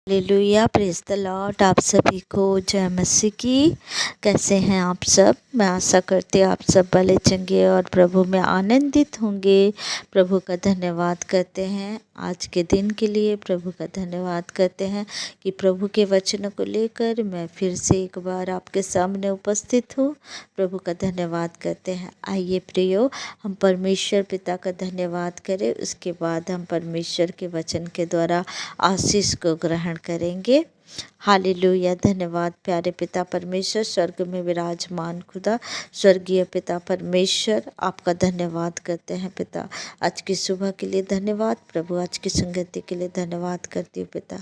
Hallelujah, praise the Lord. आप सभी को जय मसीह की। कैसे हैं आप सब? मैं आशा करती हूँ आप सब भले चंगे और प्रभु में आनंदित होंगे। प्रभु का धन्यवाद करते हैं आज के दिन के लिए। प्रभु का धन्यवाद करते हैं कि प्रभु के वचनों को लेकर मैं फिर से एक बार आपके सामने उपस्थित हूँ। प्रभु का धन्यवाद करते हैं। आइए प्रियो, हम परमेश्वर पिता का धन्यवाद करें, उसके बाद हम परमेश्वर के वचन के द्वारा आशीष को ग्रहण करेंगे। हालेलुया। धन्यवाद प्यारे पिता परमेश्वर, स्वर्ग में विराजमान खुदा, स्वर्गीय पिता परमेश्वर, आपका धन्यवाद करते हैं पिता। आज की सुबह के लिए धन्यवाद प्रभु, आज की संगति के लिए धन्यवाद करती हूँ पिता।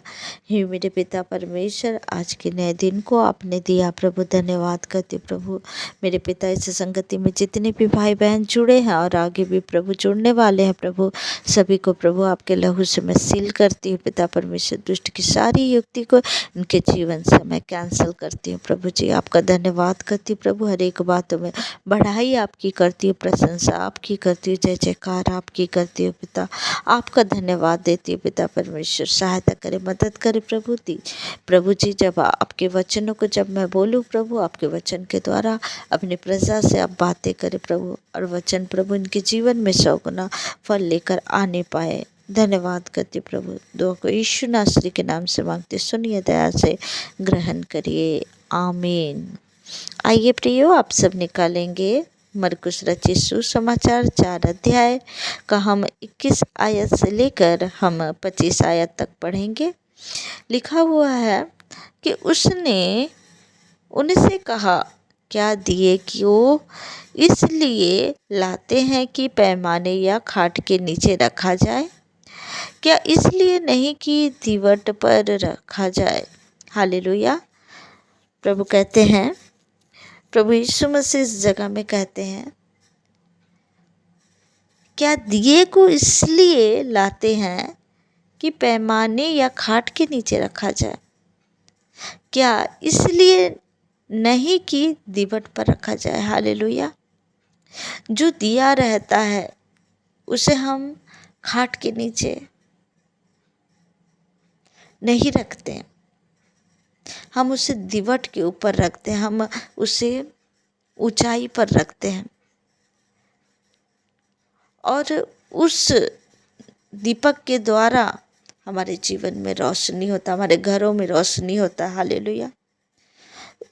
हे मेरे पिता परमेश्वर, आज के नए दिन को आपने दिया प्रभु, धन्यवाद करती हूँ प्रभु। मेरे पिता, इस संगति में जितने भी भाई बहन जुड़े हैं और आगे भी प्रभु जुड़ने वाले हैं प्रभु, सभी को प्रभु आपके लहू से मैं सील करती हूँ पिता परमेश्वर। दुष्ट की सारी युक्ति को इनके जीवन से मैं कैंसिल करती हूँ प्रभु जी। आपका धन्यवाद करती हूँ प्रभु, हर एक बातों में बढ़ाई आपकी करती हूँ, प्रशंसा आपकी करती हूँ, जय जयकार आपकी करती हूँ पिता। आपका धन्यवाद देती हूँ पिता परमेश्वर। सहायता करे, मदद करे प्रभु दी प्रभु जी। जब आपके वचनों को जब मैं बोलूँ प्रभु, आपके वचन के द्वारा अपनी प्रजा से आप बातें करें प्रभु, और वचन प्रभु इनके जीवन में 100 गुना फल लेकर आने पाए। धन्यवाद करती प्रभु। दुआ को यीशु नासरी के नाम से मांगते, सुनिए, दया से ग्रहण करिए, आमीन। आइए प्रियो, आप सब निकालेंगे मरकुस रचित सुसमाचार 4 अध्याय का हम 21 आयत से लेकर हम 25 आयत तक पढ़ेंगे। लिखा हुआ है कि उसने उनसे कहा, क्या दिए क्यों इसलिए लाते हैं कि पैमाने या खाट के नीचे रखा जाए? क्या इसलिए नहीं कि दीवट पर रखा जाए? हालेलुया। प्रभु कहते हैं, प्रभु यीशु मसीह इस जगह में कहते हैं, क्या दिए को इसलिए लाते हैं कि पैमाने या खाट के नीचे रखा जाए? क्या इसलिए नहीं कि दीवट पर रखा जाए? हालेलुया। जो दिया रहता है उसे हम खाट के नीचे नहीं रखते हैं, हम उसे दीवट के ऊपर रखते हैं, हम उसे ऊंचाई पर रखते हैं, और उस दीपक के द्वारा हमारे जीवन में रोशनी होता, हमारे घरों में रोशनी होता है। हालेलुया।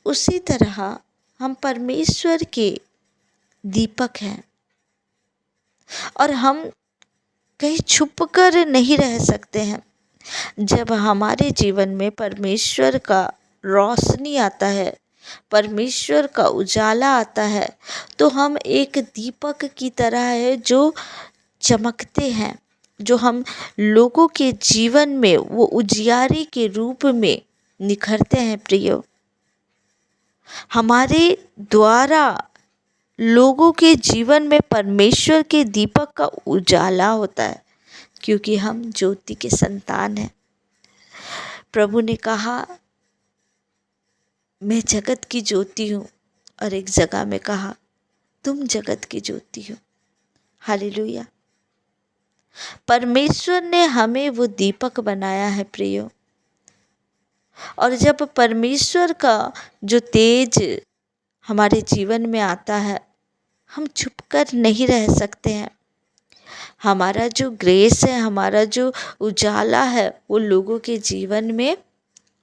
उसी तरह हम परमेश्वर के दीपक हैं, और हम कहीं छुप कर नहीं रह सकते हैं। जब हमारे जीवन में परमेश्वर का रोशनी आता है, परमेश्वर का उजाला आता है, तो हम एक दीपक की तरह है जो चमकते हैं, जो हम लोगों के जीवन में वो उजियारे के रूप में निखरते हैं प्रियो। हमारे द्वारा लोगों के जीवन में परमेश्वर के दीपक का उजाला होता है, क्योंकि हम ज्योति के संतान हैं। प्रभु ने कहा, मैं जगत की ज्योति हूँ, और एक जगह में कहा, तुम जगत की ज्योति हो। हालेलुया। परमेश्वर ने हमें वो दीपक बनाया है प्रियो, और जब परमेश्वर का जो तेज हमारे जीवन में आता है, हम छुप कर नहीं रह सकते हैं। हमारा जो ग्रेस है, हमारा जो उजाला है, वो लोगों के जीवन में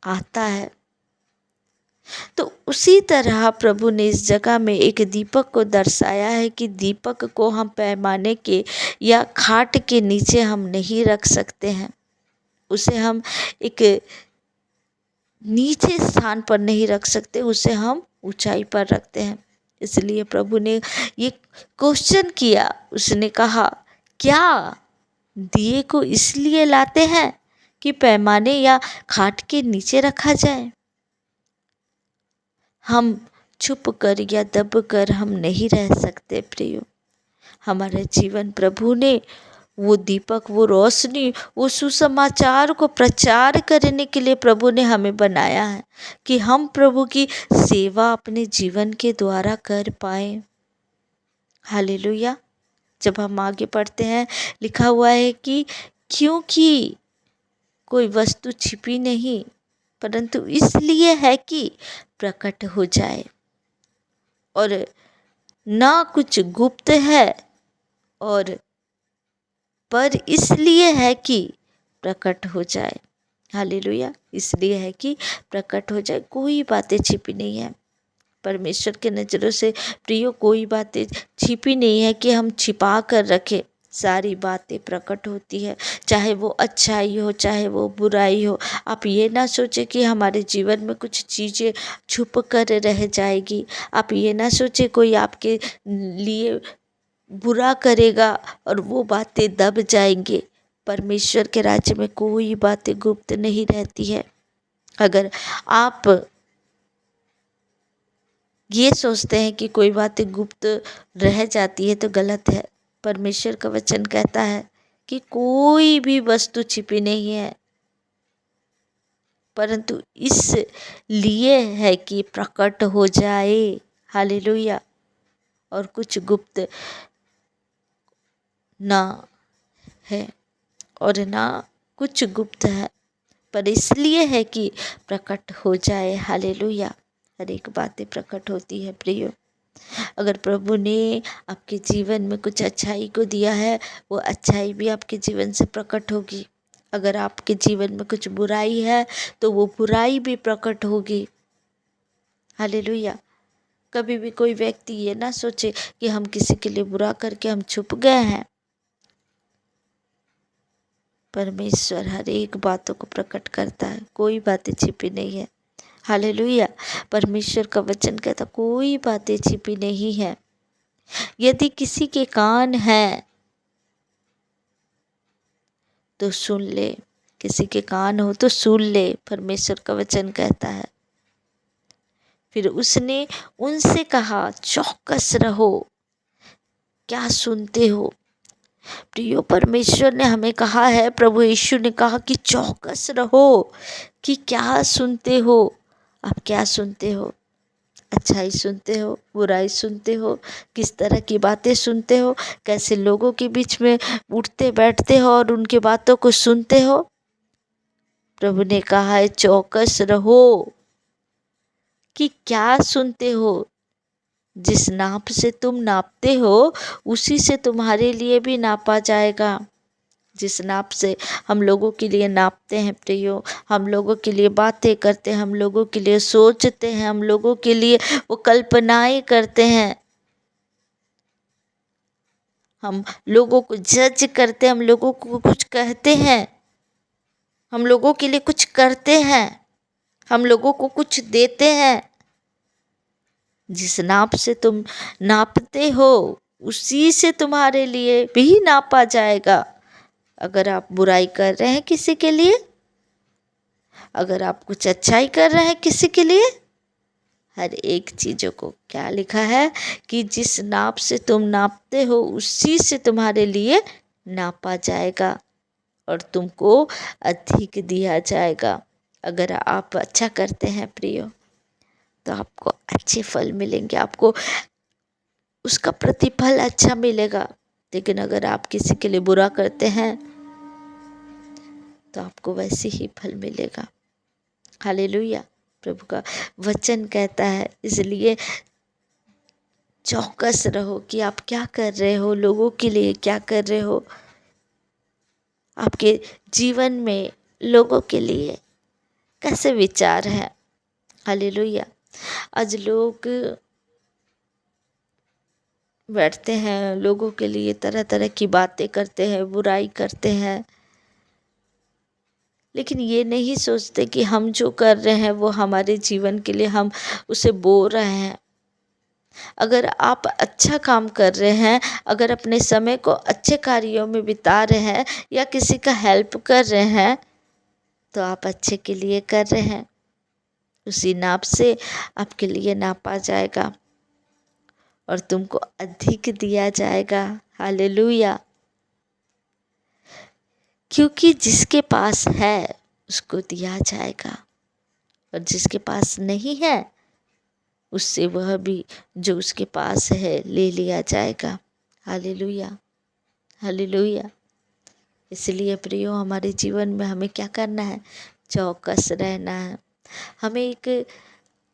आता है। तो उसी तरह प्रभु ने इस जगह में एक दीपक को दर्शाया है कि दीपक को हम पैमाने के या खाट के नीचे हम नहीं रख सकते हैं, उसे हम एक नीचे स्थान पर नहीं रख सकते, उसे हम ऊंचाई पर रखते हैं। इसलिए प्रभु ने ये क्वेश्चन किया, उसने कहा, क्या दिए को इसलिए लाते हैं कि पैमाने या खाट के नीचे रखा जाए? हम छुप कर या दब कर हम नहीं रह सकते प्रियो। हमारे जीवन प्रभु ने वो दीपक, वो रोशनी, वो सुसमाचार को प्रचार करने के लिए प्रभु ने हमें बनाया है, कि हम प्रभु की सेवा अपने जीवन के द्वारा कर पाए। हालेलुया। जब हम आगे पढ़ते हैं, लिखा हुआ है कि क्योंकि कोई वस्तु छिपी नहीं, परंतु इसलिए है कि प्रकट हो जाए, और ना कुछ गुप्त है और पर इसलिए है कि प्रकट हो जाए। हालेलुया। इसलिए है कि प्रकट हो जाए। कोई बातें छिपी नहीं है परमेश्वर के नज़रों से। प्रियो, कोई बातें छिपी नहीं है कि हम छिपा कर रखें। सारी बातें प्रकट होती है, चाहे वो अच्छाई हो चाहे वो बुराई हो। आप ये ना सोचें कि हमारे जीवन में कुछ चीज़ें छुप कर रह जाएगी। आप ये ना सोचें कोई आपके लिए बुरा करेगा और वो बातें दब जाएंगे। परमेश्वर के राज्य में कोई बातें गुप्त नहीं रहती है। अगर आप ये सोचते हैं कि कोई बातें गुप्त रह जाती है तो गलत है। परमेश्वर का वचन कहता है कि कोई भी वस्तु छिपी नहीं है, परंतु इस लिए है कि प्रकट हो जाए। हालेलुया। और कुछ गुप्त ना है और ना कुछ गुप्त है, पर इसलिए है कि प्रकट हो जाए। हालेलुया। हर एक बातें प्रकट होती है प्रियो। अगर प्रभु ने आपके जीवन में कुछ अच्छाई को दिया है, वो अच्छाई भी आपके जीवन से प्रकट होगी। अगर आपके जीवन में कुछ बुराई है तो वो बुराई भी प्रकट होगी। हालेलुया। कभी भी कोई व्यक्ति ये ना सोचे कि हम किसी के लिए बुरा करके हम छुप गए हैं। परमेश्वर हर एक बातों को प्रकट करता है, कोई बातें छिपी नहीं है। हालेलुया। परमेश्वर का वचन कहता कोई बातें छिपी नहीं है। यदि किसी के कान हैं तो सुन ले, किसी के कान हो तो सुन ले, परमेश्वर का वचन कहता है। फिर उसने उनसे कहा, चौकस रहो, क्या सुनते हो। प्रियो, परमेश्वर ने हमें कहा है, प्रभु यीशु ने कहा कि चौकस रहो कि क्या सुनते हो। आप क्या सुनते हो? अच्छाई सुनते हो, बुराई सुनते हो, किस तरह की बातें सुनते हो, कैसे लोगों के बीच में उठते बैठते हो और उनकी बातों को सुनते हो। प्रभु ने कहा है चौकस रहो कि क्या सुनते हो। जिस नाप से तुम नापते हो उसी से तुम्हारे लिए भी नापा जाएगा। जिस नाप से हम लोगों के लिए नापते हैं प्रियो, हम लोगों के लिए बातें करते हैं, हम लोगों के लिए सोचते हैं, हम लोगों के लिए वो कल्पनाएं करते हैं, हम लोगों को जज करते हैं, हम लोगों को कुछ कहते हैं, हम लोगों के लिए कुछ करते हैं, हम लोगों को कुछ देते हैं। जिस नाप से तुम नापते हो उसी से तुम्हारे लिए भी नापा जाएगा। अगर आप बुराई कर रहे हैं किसी के लिए, अगर आप कुछ अच्छाई कर रहे हैं किसी के लिए, हर एक चीज़ों को क्या लिखा है कि जिस नाप से तुम नापते हो उसी से तुम्हारे लिए नापा जाएगा और तुमको अधिक दिया जाएगा। अगर आप अच्छा करते हैं प्रियो तो आपको अच्छे फल मिलेंगे, आपको उसका प्रतिफल अच्छा मिलेगा। लेकिन अगर आप किसी के लिए बुरा करते हैं तो आपको वैसे ही फल मिलेगा। हालेलुया। प्रभु का वचन कहता है, इसलिए चौकस रहो कि आप क्या कर रहे हो, लोगों के लिए क्या कर रहे हो, आपके जीवन में लोगों के लिए कैसे विचार है। हालेलुया। आज लोग बैठते हैं, लोगों के लिए तरह तरह की बातें करते हैं, बुराई करते हैं, लेकिन ये नहीं सोचते कि हम जो कर रहे हैं वो हमारे जीवन के लिए हम उसे बो रहे हैं। अगर आप अच्छा काम कर रहे हैं, अगर अपने समय को अच्छे कार्यों में बिता रहे हैं या किसी का हेल्प कर रहे हैं तो आप अच्छे के लिए कर रहे हैं। उसी नाप से आपके लिए नापा जाएगा और तुमको अधिक दिया जाएगा। हालेलुया। क्योंकि जिसके पास है उसको दिया जाएगा और जिसके पास नहीं है उससे वह भी जो उसके पास है ले लिया जाएगा। हालेलुया। हालेलुया। इसलिए प्रियो, हमारे जीवन में हमें क्या करना है? चौकस रहना है। हमें एक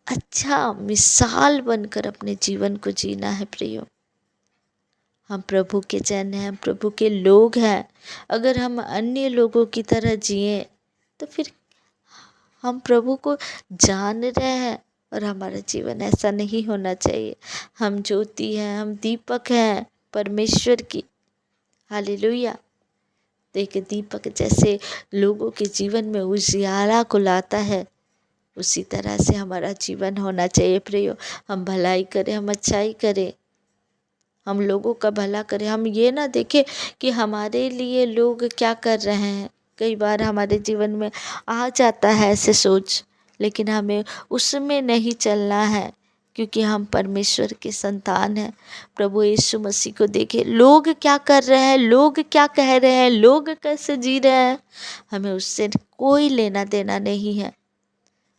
अच्छा मिसाल बनकर अपने जीवन को जीना है प्रियो। हम प्रभु के जन हैं, हम प्रभु के लोग हैं। अगर हम अन्य लोगों की तरह जिए तो फिर हम प्रभु को जान रहे हैं, और हमारा जीवन ऐसा नहीं होना चाहिए। हम ज्योति हैं, हम दीपक हैं परमेश्वर की। हालेलुया। तो एक दीपक जैसे लोगों के जीवन में उजियारा को लाता है, उसी तरह से हमारा जीवन होना चाहिए प्रियो। हम भलाई करें, हम अच्छाई करें, हम लोगों का भला करें। हम ये ना देखें कि हमारे लिए लोग क्या कर रहे हैं। कई बार हमारे जीवन में आ जाता है ऐसे सोच, लेकिन हमें उसमें नहीं चलना है, क्योंकि हम परमेश्वर के संतान हैं। प्रभु यीशु मसीह को देखें, लोग क्या कर रहे हैं, लोग क्या कह रहे हैं, लोग कैसे जी रहे हैं, हमें उससे कोई लेना देना नहीं है।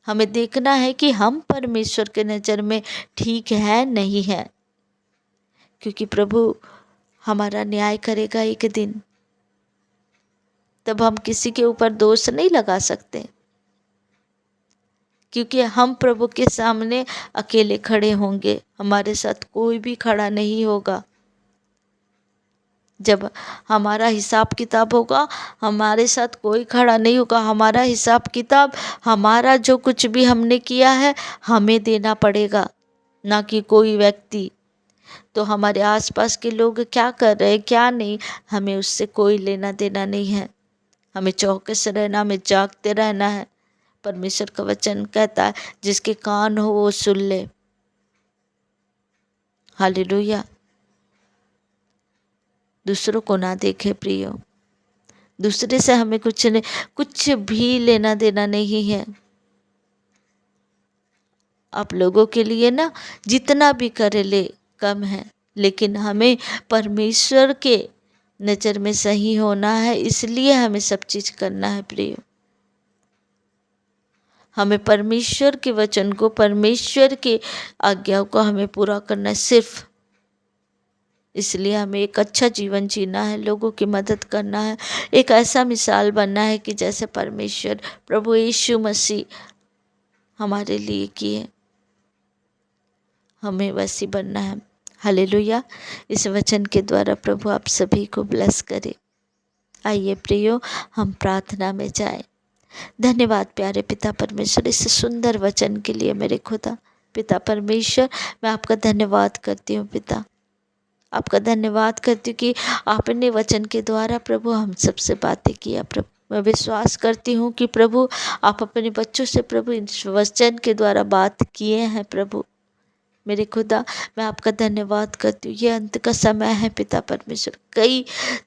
हमें देखना है कि हम परमेश्वर के नज़र में ठीक है नहीं है, क्योंकि प्रभु हमारा न्याय करेगा एक दिन। तब हम किसी के ऊपर दोष नहीं लगा सकते, क्योंकि हम प्रभु के सामने अकेले खड़े होंगे, हमारे साथ कोई भी खड़ा नहीं होगा। जब हमारा हिसाब किताब होगा, हमारे साथ कोई खड़ा नहीं होगा। हमारा हिसाब किताब, हमारा जो कुछ भी हमने किया है, हमें देना पड़ेगा, ना कि कोई व्यक्ति। तो हमारे आसपास के लोग क्या कर रहे हैं, क्या नहीं, हमें उससे कोई लेना देना नहीं है। हमें चौकस रहना, हमें जागते रहना है। परमेश्वर का वचन कहता है, जिसके कान हो वो सुन ले। हालेलुया। दूसरों को ना देखे प्रियो, दूसरे से हमें कुछ भी लेना देना नहीं है। आप लोगों के लिए ना जितना भी करे ले कम है, लेकिन हमें परमेश्वर के नज़र में सही होना है, इसलिए हमें सब चीज़ करना है प्रियो। हमें परमेश्वर के वचन को, परमेश्वर के आज्ञाओं को हमें पूरा करना है सिर्फ। इसलिए हमें एक अच्छा जीवन जीना है, लोगों की मदद करना है, एक ऐसा मिसाल बनना है कि जैसे परमेश्वर प्रभु यीशु मसीह हमारे लिए किए, हमें वैसी बनना है। हालेलुया। इस वचन के द्वारा प्रभु आप सभी को ब्लेस करे। आइए प्रियो, हम प्रार्थना में जाएं। धन्यवाद प्यारे पिता परमेश्वर, इस सुंदर वचन के लिए मेरे खुदा। पिता परमेश्वर, मैं आपका धन्यवाद करती हूँ पिता, आपका धन्यवाद करती हूँ कि आपने वचन के द्वारा प्रभु हम सबसे बातें किया। प्रभु मैं विश्वास करती हूँ कि प्रभु आप अपने बच्चों से प्रभु इस वचन के द्वारा बात किए हैं। प्रभु मेरे खुदा, मैं आपका धन्यवाद करती हूँ। ये अंत का समय है पिता परमेश्वर, कई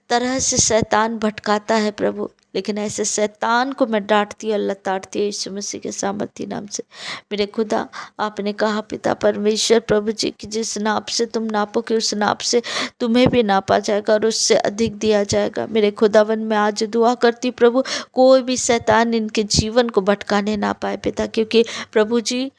तरह से शैतान भटकाता है प्रभु, लेकिन ऐसे शैतान को मैं डांटती और लताड़ती है यीशु मसीह के सामर्थी नाम से। मेरे खुदा, आपने कहा पिता परमेश्वर प्रभु जी कि जिस नाप से तुम नापोगे उस नाप से तुम्हें भी नापा जाएगा और उससे अधिक दिया जाएगा। मेरे खुदावन, मैं आज दुआ करती प्रभु, कोई भी शैतान इनके जीवन को भटकाने ना पाए पिता, क्योंकि प्रभु जी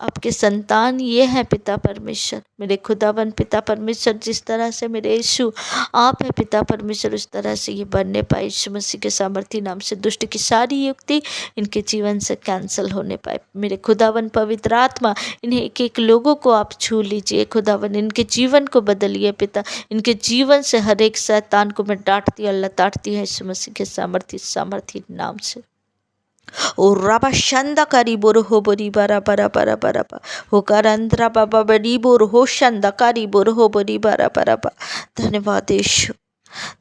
आपके संतान ये हैं पिता परमेश्वर। मेरे खुदावन पिता परमेश्वर, जिस तरह से मेरे यीशु आप है पिता परमेश्वर, उस तरह से ये बनने पाए यीशु मसीह के सामर्थी नाम से। दुष्ट की सारी युक्ति इनके जीवन से कैंसल होने पाए। मेरे खुदावन पवित्र आत्मा, इन्हें एक एक लोगों को आप छू लीजिए खुदावन, इनके जीवन को बदलिए पिता। इनके जीवन से हर एक शैतान को मैं डांटती और लताड़ती है यीशु मसीह के सामर्थी नाम से। ओ राबा शंदा करी बोर हो बोरी बारा बारा बारा बारा बा हो करंद्रा बाबा बड़ी बोर हो शंदा करी बोर हो बोरी बारा बारा बा। धन्यवाद यीशु,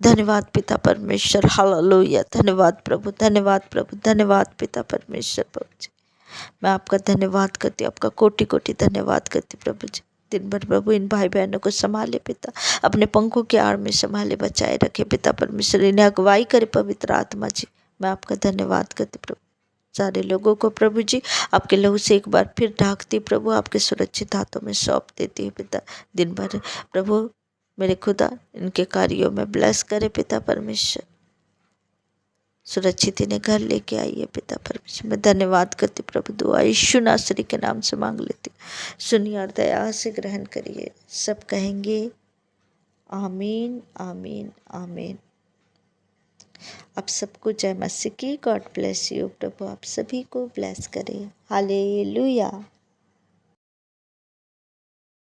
धन्यवाद पिता परमेश्वर। हालेलुया। धन्यवाद प्रभु, धन्यवाद प्रभु, धन्यवाद पिता परमेश्वर। प्रभु जी, मैं आपका धन्यवाद करती हूँ, आपका कोटि कोटि धन्यवाद करती प्रभु जी। दिन भर प्रभु इन भाई बहनों को संभाले पिता, अपने पंखों के आड़ में संभाले, बचाए रखे पिता परमेश्वर। इन्हें अगुवाई करे पवित्र आत्मा जी। मैं आपका धन्यवाद करती प्रभु। सारे लोगों को प्रभु जी आपके लहू से एक बार फिर ढाकती प्रभु, आपके सुरक्षित हाथों में सौंप देती है पिता। दिन भर प्रभु मेरे खुदा इनके कार्यों में ब्लेस करे पिता परमेश्वर। सुरक्षित इन्हें घर लेके आइए पिता परमेश्वर। मैं धन्यवाद करती प्रभु, दुआ यीशु नासरी के नाम से मांग लेती। सुनिए और दया से ग्रहण करिए। सब कहेंगे आमीन आमीन आमीन। आप सबको जय मसीह की। God bless you. प्रभु आप सभी को ब्लेस करे। हालेलुया।